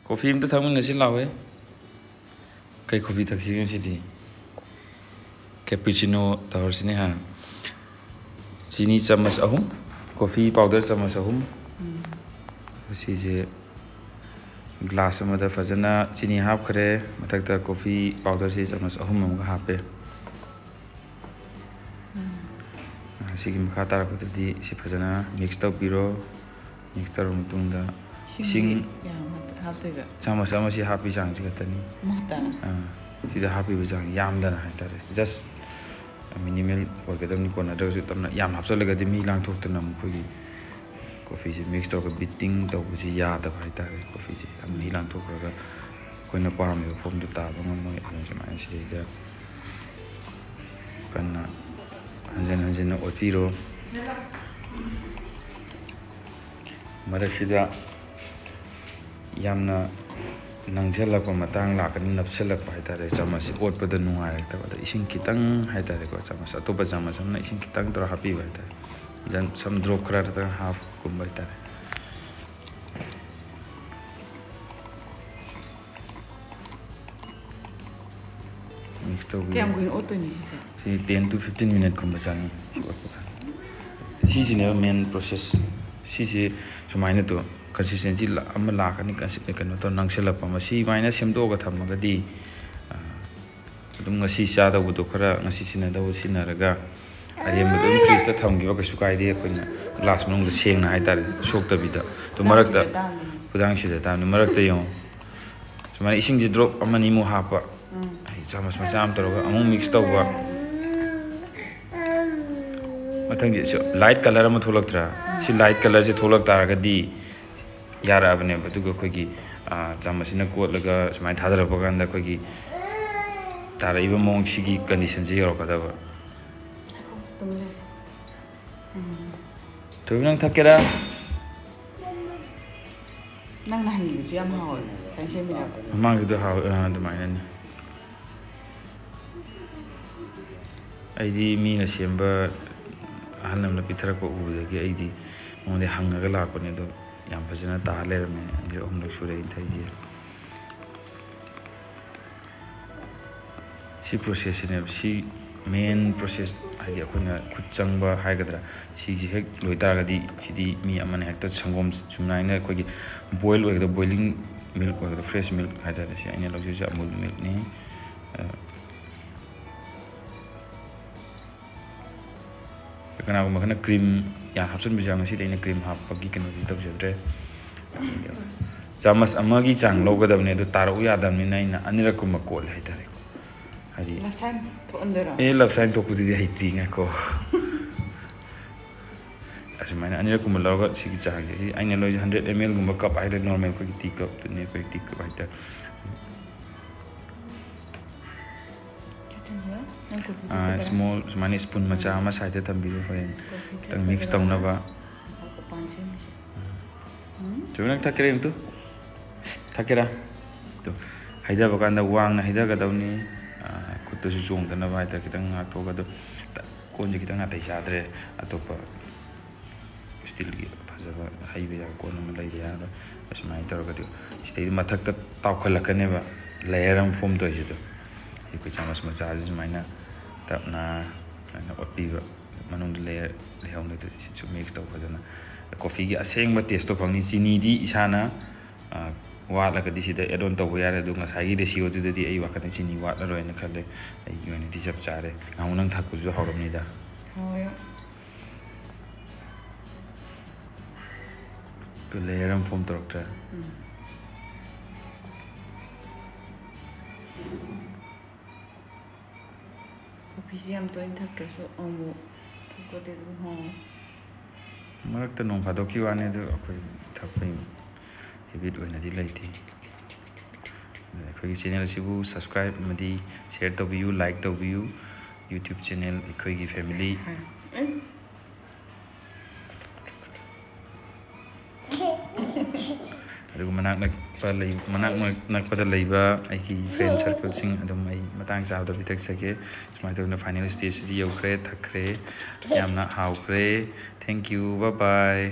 Coffee amta thangminnasi lawe. Kai coffee thaksi ngasidi. Cappuccino tawrsini ha. Chini chamas ahum. Coffee powder chamas ahum. Sije glass amada fajana chini hapkhare mathakta coffee powder si chamas ahum amga hape. Sigi makha tarakutadi si fajana mix tawpiro. Mix tawra matungda sing chamas ama si happy chang chigatani. Sida happy bajang yamdana haitare. Just minimal orgadam ni kona dasu tamna yam hapsalagadi mi lang thoktana mukhogi coffee si mix tawka beating tawbasi yada haitare coffee si am mi lang thokraga koina pam yo form du ta bangam no samai sida kana hanjana opiro marakida yamna nangjalakpa matang lakani napsalakpa haitare chamas otpada nungairakta ising kitang haitare ko chamas atopa chamas amna ising kitang tora happy haitare jan some drop khara ta half kumba haitare mix to kiam kuin otto ni si 10 to 15 minute kumba changi si ne main process si sumaina to consistency ama lakani kano to nangselakpa masi maina semdoga thamagadi adum ngasi cha dawdo khara ngasi sina daw sinaraga aremdum freeze ta thamgiba kasu kaide koina glass manung da sengna haitare sokta bida to marakta pudang sida tamni marakta yo sumai ising ji drop amani mu hapa ai chamas macham toroga amung mix tawwa mathang ji light color ama tholaktra si light color je tholak taragadi yara abane batuga khogi chamasina kotlaga sumai thadarapa ganda khogi taraiba mong sigi condition je yorokadaba to nang thakera nang na hani ju am haw sai se mi da mang du haw du mai ni aidi mi na semba ahanam na pitharakpa ubudagi aidi monde hangaga lakpane do yam fajana ta lerame je omlo sure intaiji si process ne si main process haidi akhona khutchangba haigadra si ji hek loitaragadi sidi mi amane hekta sangom sumnaina khogi boil oigda boiling milk oigda fresh milk haidara si aina logju ja amul milk ni kana makana cream ya hapsan bijang si deina cream hap pagi kanu di tabjendre chamas amagi chang logadabne do taru yadamni naina anirakum makol haitare ko hari lasan to andara lapsan to kudi haitri nga ko asmana anirakum loga sigi chang ji aina loji 100 ml gumba cup aida normal ko tea cup to ne ko tea cup haita small small spoon macha ama side ta tambi friend tang mix tawna ba chuna thakere tu thakera to haida bakanda wang na haida ga dawni kutto su chung dana ba ta kitang to ga do konji kitang na tai sadre atopa still gi phajaba haibe ya ko na lai ya do asmai tor ga do stay mathak ta taw khalakane ba layer am form to ji do iku chamas macha ji maina tapna na opiba manung layer lehong le su mix to phajana coffee gi aseng ba taste to phangni chini di isana wat la ka di sida edon to yare do ngasai gi ratio du di ai wakane chini wat la roi na khale ai gi ni di jap chare ngau nang thakku ju horom ni da hoy ko layer am form torokta coffee am to in thak so amu ko de ho marakta nong phadok ki wane do akoi thakpai habit oina di laiti akhoi channel sibu subscribe madi share to view like to view YouTube channel akhoi gi family adugo manak nakpada leiba aiki friend circle sing adum ai matang sa da bitak sake smai to na final stage di yokre thakre yamna hawkre thank you bye bye